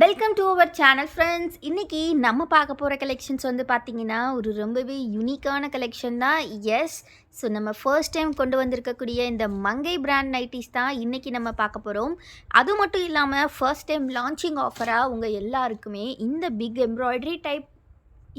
Welcome to our channel friends. இன்றைக்கி நம்ம பார்க்க போகிற கலெக்ஷன்ஸ் வந்து பார்த்திங்கன்னா ஒரு ரொம்பவே யூனிக்கான கலெக்ஷன் தான். எஸ், ஸோ நம்ம ஃபர்ஸ்ட் டைம் கொண்டு வந்திருக்கக்கூடிய இந்த மங்கை பிராண்ட் நைட்டிஸ் தான் இன்றைக்கி நம்ம பார்க்க போகிறோம். அது மட்டும் இல்லாமல் ஃபர்ஸ்ட் டைம் லான்ச்சிங் ஆஃபராக உங்கள் எல்லாருக்குமே இந்த big embroidery type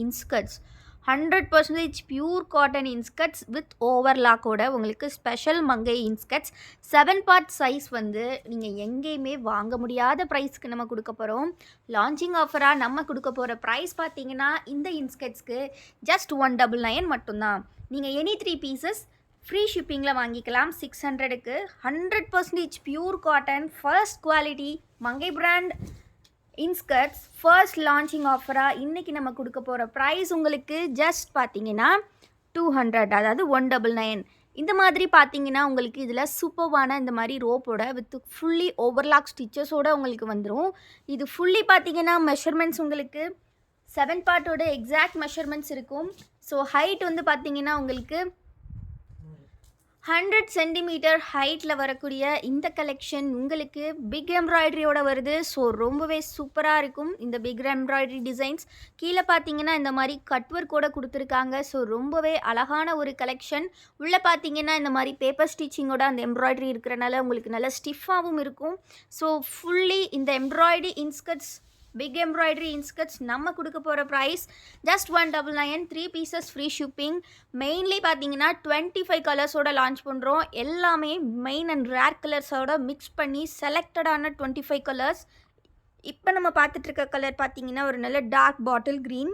inskirts 100% pure cotton inskirts with ஓவர்லாக்கோட உங்களுக்கு ஸ்பெஷல் மங்கை இன்ஸ்கர்ட்ஸ் 7 பார்ட் சைஸ் வந்து நீங்கள் எங்கேயுமே வாங்க முடியாத ப்ரைஸ்க்கு நம்ம கொடுக்க போகிறோம். லான்ச்சிங் ஆஃபராக நம்ம கொடுக்க போகிற ப்ரைஸ் பார்த்தீங்கன்னா இந்த இன்ஸ்கர்ட்ஸ்க்கு ஜஸ்ட் 199 மட்டும்தான். நீங்கள் எனி 3 பீசஸ் ஃப்ரீ ஷிப்பிங்கில் வாங்கிக்கலாம். 600க்கு 100% பியூர் காட்டன் ஃபர்ஸ்ட் குவாலிட்டி மங்கை பிராண்ட் இன்ஸ்கர்ட்ஸ் ஃபர்ஸ்ட் லான்ச்சிங் ஆஃபராக இன்றைக்கி நம்ம கொடுக்க போகிற ப்ரைஸ் உங்களுக்கு ஜஸ்ட் பார்த்தீங்கன்னா 200, அதாவது 199. இந்த மாதிரி பார்த்தீங்கன்னா உங்களுக்கு இதில் சூப்பர்வான இந்த மாதிரி ரோப்போட வித் ஃபுல்லி ஓவர்லாக் ஸ்டிச்சஸோடு உங்களுக்கு வந்துடும். இது ஃபுல்லி பார்த்தீங்கன்னா மெஷர்மெண்ட்ஸ் உங்களுக்கு 7 பார்ட்டோட எக்ஸாக்ட் மெஷர்மெண்ட்ஸ் இருக்கும். ஸோ ஹைட் வந்து பார்த்தீங்கன்னா உங்களுக்கு 100 சென்டிமீட்டர் ஹைட்டில் வரக்கூடிய இந்த கலெக்ஷன் உங்களுக்கு பிக் எம்ப்ராய்டரியோட வருது. ஸோ ரொம்பவே சூப்பராக இருக்கும் இந்த பிக் எம்ப்ராய்டரி டிசைன்ஸ். கீழே பார்த்தீங்கன்னா இந்த மாதிரி கட் ஒர்க்கோட கொடுத்துருக்காங்க. ஸோ ரொம்பவே அழகான ஒரு கலெக்ஷன். உள்ளே பார்த்தீங்கன்னா இந்த மாதிரி பேப்பர் ஸ்டிச்சிங்கோட அந்த எம்ப்ராய்டரி இருக்கிறனால உங்களுக்கு நல்ல ஸ்டிஃபாகவும் இருக்கும். ஸோ ஃபுல்லி இந்த embroidery inskirts big embroidery inskirts நம்ம கொடுக்க போகிற price just 199, 3 pieces free shipping. Mainly பார்த்தீங்கன்னா 25 கலர்ஸோட லான்ச் பண்ணுறோம். எல்லாமே மெயின் அண்ட் ரேர் கலர்ஸோட மிக்ஸ் பண்ணி செலக்டடான 25 கலர்ஸ். இப்போ நம்ம பார்த்துட்ருக்க கலர் பார்த்தீங்கன்னா ஒரு நல்ல டார்க் பாட்டில் க்ரீன்.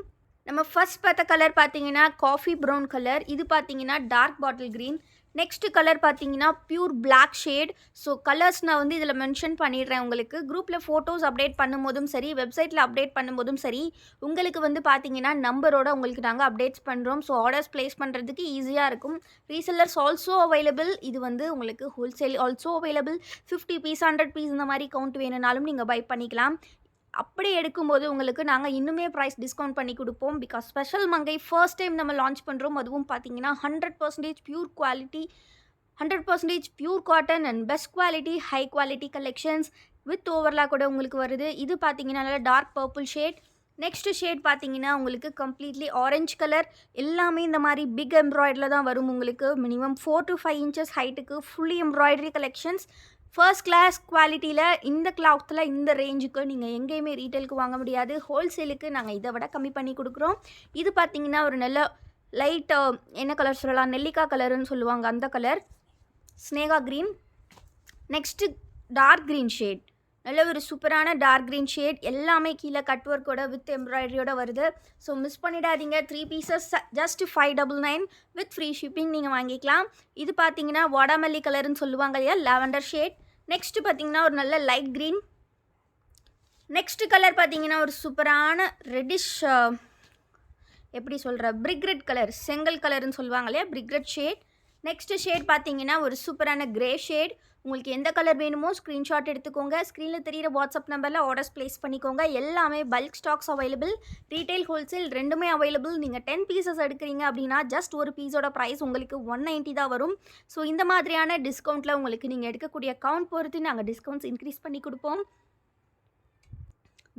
நம்ம ஃபர்ஸ்ட் பார்த்த கலர் பார்த்தீங்கன்னா காஃபி ப்ரௌன் கலர். இது பார்த்தீங்கன்னா dark bottle green. Next colour பார்த்தீங்கன்னா pure black shade. So colours நான் வந்து இதில் மென்ஷன் பண்ணிடுறேன். உங்களுக்கு குரூப்பில் ஃபோட்டோஸ் அப்டேட் பண்ணும்போதும் சரி, வெப்சைட்டில் அப்டேட் பண்ணும்போதும் சரி, உங்களுக்கு வந்து பார்த்தீங்கன்னா நம்பரோட உங்களுக்கு நாங்கள் அப்டேட்ஸ் பண்ணுறோம். ஸோ ஆர்டர்ஸ் ப்ளேஸ் பண்ணுறதுக்கு ஈஸியாக இருக்கும். Resellers also available. இது வந்து உங்களுக்கு wholesale also available. 50 piece 100 piece இந்த மாதிரி கவுண்ட் வேணுனாலும் நீங்கள் பை பண்ணிக்கலாம். அப்படி எடுக்கும்போது உங்களுக்கு நாங்கள் இன்னுமே ப்ரைஸ் டிஸ்கவுண்ட் பண்ணி கொடுப்போம். பிகாஸ் ஸ்பெஷல் மங்கை ஃபர்ஸ்ட் டைம் நம்ம லான்ச் பண்ணுறோம். அதுவும் பார்த்தீங்கன்னா 100% pure quality, 100% pure cotton and best quality high quality collections with overlock கூட உங்களுக்கு வருது. இது பார்த்தீங்கன்னா நல்லா dark purple shade. Next shade பார்த்தீங்கன்னா உங்களுக்கு கம்ப்ளீட்லி ஆரஞ்சு கலர். எல்லாமே இந்த மாதிரி பிக் எம்ப்ராய்டரியில் தான் வரும். உங்களுக்கு மினிமம் 4 to 5 இன்ச்சஸ் ஹைட்டுக்கு fully embroidery collections first class குவாலிட்டியில் இந்த கிளாத்தில் இந்த ரேஞ்சுக்கு நீங்கள் எங்கேயுமே ரீட்டெயிலுக்கு வாங்க முடியாது. ஹோல்சேலுக்கு நாங்கள் இதை விட கம்மி பண்ணி கொடுக்குறோம். இது பார்த்திங்கன்னா ஒரு நல்ல லைட் என்ன கலர் சொல்லலாம், நெல்லிக்காய் கலருன்னு சொல்லுவாங்க, அந்த கலர் ஸ்னேகா green. Next dark green shade, நல்ல ஒரு சூப்பரான டார்க் க்ரீன் ஷேட். எல்லாமே கீழே கட் ஒர்க்கோட வித் எம்ப்ராய்டரியோட வருது. ஸோ மிஸ் பண்ணிடாதீங்க. 3 pieces just 599 with free shipping நீங்கள் வாங்கிக்கலாம். இது பார்த்தீங்கன்னா வாடாமல்லி கலர்னு சொல்லுவாங்க இல்லையா, லாவெண்டர் ஷேட். நெக்ஸ்ட்டு பார்த்தீங்கன்னா ஒரு நல்ல லைட் க்ரீன். நெக்ஸ்ட் கலர் பார்த்தீங்கன்னா ஒரு சூப்பரான ரெட்டிஷ், எப்படி சொல்கிற, பிரிக் ரெட் கலர், செங்கல் கலர்னு சொல்லுவாங்க இல்லையா, brick red shade. Next shade பார்த்தீங்கன்னா ஒரு சூப்பரான கிரே ஷேட். உங்களுக்கு எந்த கலர் வேணுமோ ஸ்க்ரீன்ஷாட் எடுத்துக்கோங்க. ஸ்க்ரீனில் தெரியிற வாட்ஸ்அப் நம்பரில் ஆர்டர்ஸ் ப்ளேஸ் பண்ணிக்கோங்க. எல்லாமே bulk stocks available. Retail wholesale ரெண்டுமே அவைலபிள். நீங்கள் 10 பீசஸ் எடுக்கிறீங்க அப்படின்னா ஜஸ்ட் ஒரு பீஸோட ப்ரைஸ் உங்களுக்கு 190 தான் வரும். ஸோ இந்த மாதிரியான டிஸ்கவுண்ட்டில் உங்களுக்கு நீங்கள் எடுக்கக்கூடிய அக்கௌண்ட் பொறுத்து நாங்கள் டிஸ்கவுண்ட்ஸ் இன்க்ரீஸ் பண்ணி கொடுப்போம்.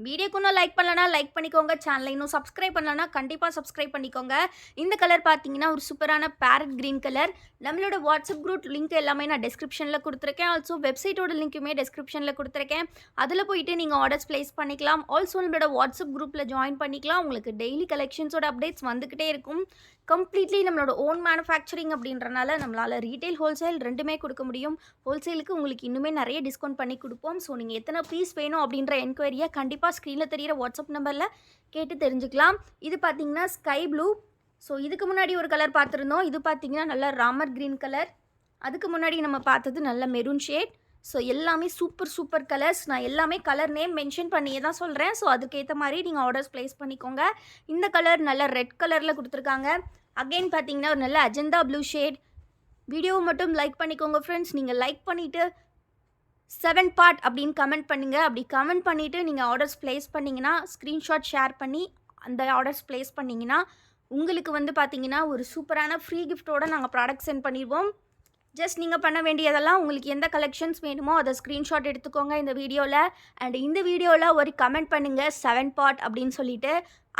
வீடியோக்கு இன்னும் லைக் பண்ணலன்னா லைக் பண்ணிக்கோங்க. சேனலை இன்னும் சப்ஸ்கிரைப் பண்ணலன்னா கண்டிப்பாக சப்ஸ்கிரைப் பண்ணிக்கோங்க. இந்த கலர் பார்த்தீங்கன்னா ஒரு சூப்பரான பேரட் க்ரீன் கலர். நம்மளோட வாட்ஸ்அப் குரூப் லிங்க் எல்லாமே நான் டிஸ்கிரிப்ஷனில் கொடுத்துருக்கேன். ஆல்சோ வெப்சைட்டோட லிங்க்குமே டிஸ்கிரிப்ஷனில் கொடுத்துருக்கேன். அதில் போயிட்டு நீங்கள் ஆர்டர்ஸ் ப்ளேஸ் பண்ணிக்கலாம். ஆல்சோ நம்மளோட வாட்ஸ்அப் குரூப்பில் ஜாயின் பண்ணிக்கலாம். உங்களுக்கு டெய்லி கலெக்ஷன்ஸோட அப்டேட்ஸ் வந்துக்கிட்டே இருக்கும். கம்ப்ளீட்லி நம்மளோட ஓன் மேனுஃபேக்சரிங் அப்படின்றனால நம்மளால் ரீட்டைல் ஹோல்சேல் ரெண்டுமே கொடுக்க முடியும். ஹோல்சேலுக்கு உங்களுக்கு இன்னுமே நிறைய டிஸ்கவுண்ட் பண்ணி கொடுப்போம். ஸோ நீங்கள் எத்தனை பீஸ் வேணும் அப்படின்ற என்கொயரியை கண்டிப்பாக ஸ்க்ரீனில் தெரியிற வாட்ஸ்அப் நம்பரில் கேட்டு தெரிஞ்சுக்கலாம். இது பார்த்தீங்கன்னா ஸ்கை ப்ளூ. ஸோ இதுக்கு முன்னாடி ஒரு கலர் பார்த்துருந்தோம். இது பார்த்தீங்கன்னா நல்ல ராமர் க்ரீன் கலர். அதுக்கு முன்னாடி நம்ம பார்த்தது நல்ல மெரூன் ஷேட். ஸோ எல்லாமே சூப்பர் கலர்ஸ். நான் எல்லாமே கலர் நேம் மென்ஷன் பண்ணியே தான் சொல்கிறேன். ஸோ அதுக்கேற்ற மாதிரி நீங்கள் ஆர்டர்ஸ் ப்ளேஸ் பண்ணிக்கோங்க. இந்த கலர் நல்ல ரெட் கலரில் கொடுத்துருக்காங்க. அகெயின் பார்த்தீங்கன்னா ஒரு நல்ல அஜந்தா ப்ளூ ஷேட். வீடியோவை மட்டும் லைக் பண்ணிக்கோங்க ஃப்ரெண்ட்ஸ். நீங்கள் லைக் பண்ணிவிட்டு 7 பார்ட் அப்படின்னு கமெண்ட் பண்ணுங்கள். அப்படி கமெண்ட் பண்ணிவிட்டு நீங்கள் ஆர்டர்ஸ் ப்ளேஸ் பண்ணிங்கன்னா, ஸ்க்ரீன்ஷாட் ஷேர் பண்ணி அந்த ஆர்டர்ஸ் ப்ளேஸ் பண்ணிங்கன்னா உங்களுக்கு வந்து பார்த்தீங்கன்னா ஒரு சூப்பரான ஃப்ரீ கிஃப்ட்டோடு நாங்கள் ப்ராடக்ட் சென்ட் பண்ணிடுவோம். ஜஸ்ட் நீங்கள் பண்ண வேண்டியதெல்லாம் உங்களுக்கு எந்த கலெக்ஷன்ஸ் வேணுமோ அதை ஸ்க்ரீன்ஷாட் எடுத்துக்கோங்க இந்த வீடியோவில். அண்ட் இந்த வீடியோவில் ஒரு கமெண்ட் பண்ணுங்கள் 7 பார்ட் அப்படின்னு சொல்லிட்டு.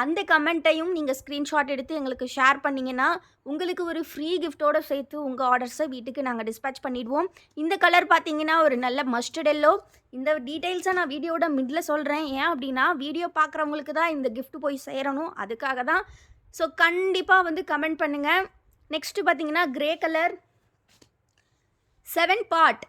அந்த கமெண்ட்டையும் நீங்கள் ஸ்க்ரீன்ஷாட் எடுத்து எங்களுக்கு ஷேர் பண்ணிங்கன்னா உங்களுக்கு ஒரு ஃப்ரீ கிஃப்ட்டோடு சேர்த்து உங்கள் ஆர்டர்ஸை வீட்டுக்கு நாங்கள் டிஸ்பேச் பண்ணிடுவோம். இந்த கலர் பார்த்தீங்கன்னா ஒரு நல்ல மஸ்டர்ட் எல்லோ. இந்த டீட்டெயில்ஸை நான் வீடியோட மிடில் சொல்கிறேன். ஏன் அப்படின்னா வீடியோ பார்க்குறவங்களுக்கு தான் இந்த gift போய் சேரணும், அதுக்காக தான். ஸோ கண்டிப்பாக வந்து கமெண்ட் பண்ணுங்கள். நெக்ஸ்ட்டு பார்த்தீங்கன்னா கிரே கலர் 7 பார்ட்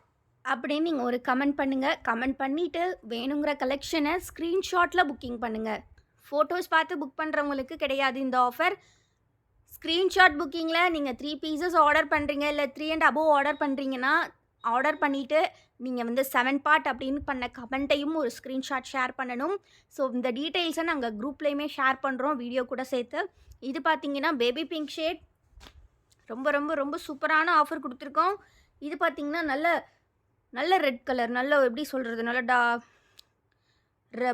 அப்படின்னு நீங்கள் ஒரு கமெண்ட் பண்ணுங்கள். கமெண்ட் பண்ணிவிட்டு வேணுங்கிற கலெக்ஷனை ஸ்க்ரீன்ஷாட்டில் புக்கிங் பண்ணுங்கள். ஃபோட்டோஸ் பார்த்து புக் பண்ணுறவங்களுக்கு கிடையாது இந்த ஆஃபர். ஸ்க்ரீன்ஷாட் புக்கிங்கில் நீங்கள் 3 பீசஸ் ஆர்டர் பண்ணுறீங்க, இல்லை 3 and above ஆர்டர் பண்ணுறீங்கன்னா ஆர்டர் பண்ணிவிட்டு நீங்கள் வந்து 7 பார்ட் அப்படின்னு பண்ண கமெண்ட்டையும் ஒரு ஸ்க்ரீன்ஷாட் ஷேர் பண்ணணும். ஸோ இந்த டீட்டெயில்ஸை நாங்கள் குரூப்லேயுமே ஷேர் பண்ணுறோம் வீடியோ கூட சேர்த்து. இது பார்த்தீங்கன்னா பேபி பிங்க் ஷேட். ரொம்ப ரொம்ப ரொம்ப சூப்பரான ஆஃபர் கொடுத்துருக்கோம். இது பார்த்தீங்கன்னா நல்ல நல்ல ரெட் கலர், நல்ல எப்படி சொல்கிறது, நல்ல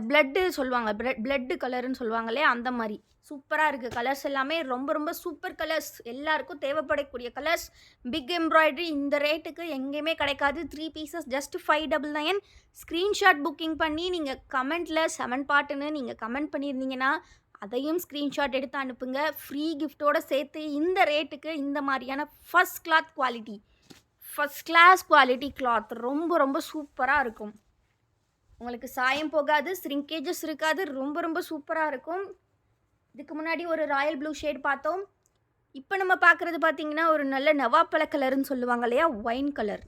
பிளட்டு சொல்லுவாங்க, பிளட்டு கலருன்னு சொல்லுவாங்க இல்லையா, அந்த மாதிரி சூப்பராக இருக்குது. கலர்ஸ் எல்லாமே ரொம்ப ரொம்ப சூப்பர் கலர்ஸ், எல்லாருக்கும் தேவைப்படக்கூடிய கலர்ஸ். பிக் எம்ப்ராய்டரி இந்த ரேட்டுக்கு எங்கேயுமே கிடைக்காது. 3 பீசஸ் ஜஸ்ட் 599. ஸ்க்ரீன்ஷாட் புக்கிங் பண்ணி நீங்கள் கமெண்ட்டில் 7 பார்ட்டுன்னு நீங்கள் கமெண்ட் பண்ணியிருந்தீங்கன்னா அதையும் ஸ்க்ரீன்ஷாட் எடுத்து அனுப்புங்க. ஃப்ரீ கிஃப்ட்டோடு சேர்த்து இந்த ரேட்டுக்கு இந்த மாதிரியான ஃபஸ்ட் கிளாஸ் குவாலிட்டி கிளாத் ரொம்ப ரொம்ப சூப்பராக இருக்கும். உங்களுக்கு சாயம் போகாது, ஸ்ரிங்கேஜஸ் இருக்காது, ரொம்ப ரொம்ப சூப்பராக இருக்கும். இதுக்கு முன்னாடி ஒரு ராயல் ப்ளூ ஷேட் பார்த்தோம். இப்போ நம்ம பார்க்குறது பார்த்தீங்கன்னா ஒரு நல்ல நவாப்பழ கலருன்னு சொல்லுவாங்க இல்லையா, ஒயின் கலர்.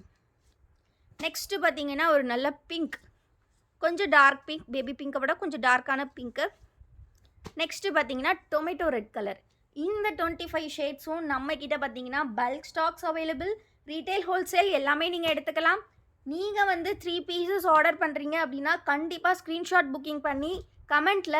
நெக்ஸ்ட்டு பார்த்தீங்கன்னா ஒரு நல்ல பிங்க், கொஞ்சம் டார்க் பிங்க், பேபி பிங்கை விட கொஞ்சம் டார்க்கான பிங்க்கு. நெக்ஸ்ட்டு பார்த்தீங்கன்னா டொமேட்டோ ரெட் கலர். இந்த 25 ஷேட்ஸும் நம்மக்கிட்ட பார்த்தீங்கன்னா bulk stocks available. Retail wholesale எல்லாமே நீங்கள் எடுத்துக்கலாம். நீங்கள் வந்து 3 பீசஸ் ஆர்டர் பண்ணுறீங்க அப்படின்னா கண்டிப்பாக ஸ்க்ரீன்ஷாட் புக்கிங் பண்ணி கமெண்ட்டில்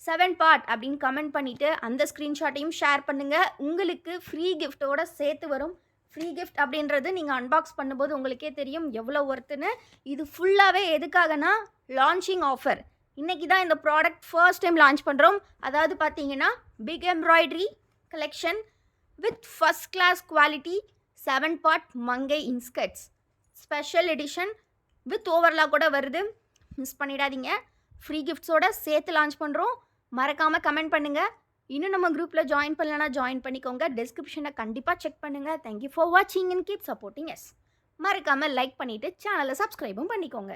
7 பார்ட் அப்படின்னு கமெண்ட் பண்ணிவிட்டு அந்த ஸ்க்ரீன்ஷாட்டையும் ஷேர் பண்ணுங்கள். உங்களுக்கு ஃப்ரீ கிஃப்ட்டோட சேர்த்து வரும். ஃப்ரீ கிஃப்ட் அப்படின்றது நீங்கள் அன்பாக்ஸ் பண்ணும்போது உங்களுக்கே தெரியும் எவ்வளோ ஒர்த்துன்னு. இது ஃபுல்லாகவே எதுக்காகனா லான்ச்சிங் ஆஃபர். இன்றைக்கி தான் இந்த ப்ராடக்ட் ஃபர்ஸ்ட் டைம் லான்ச் பண்ணுறோம். அதாவது பார்த்தீங்கன்னா big embroidery collection with first class quality 7 part Mangai inskirts special edition with overlock கூட வருது. மிஸ் பண்ணிடாதீங்க. ஃப்ரீ கிஃப்ட்ஸோட சேர்த்து லான்ச் பண்ணுறோம். மறக்காமல் கமெண்ட் பண்ணுங்கள். இன்னும் நம்ம குரூப்பில் ஜாயின் பண்ணலன்னா ஜாயின் பண்ணிக்கோங்க. டிஸ்கிரிப்ஷனை கண்டிப்பாக செக் பண்ணுங்கள். தேங்க்யூ ஃபார் வாட்சிங் அண்ட் கீப் சப்போர்ட்டிங் எஸ். மறக்காமல் லைக் பண்ணிவிட்டு சேனலை சப்ஸ்கிரைபும் பண்ணிக்கோங்க.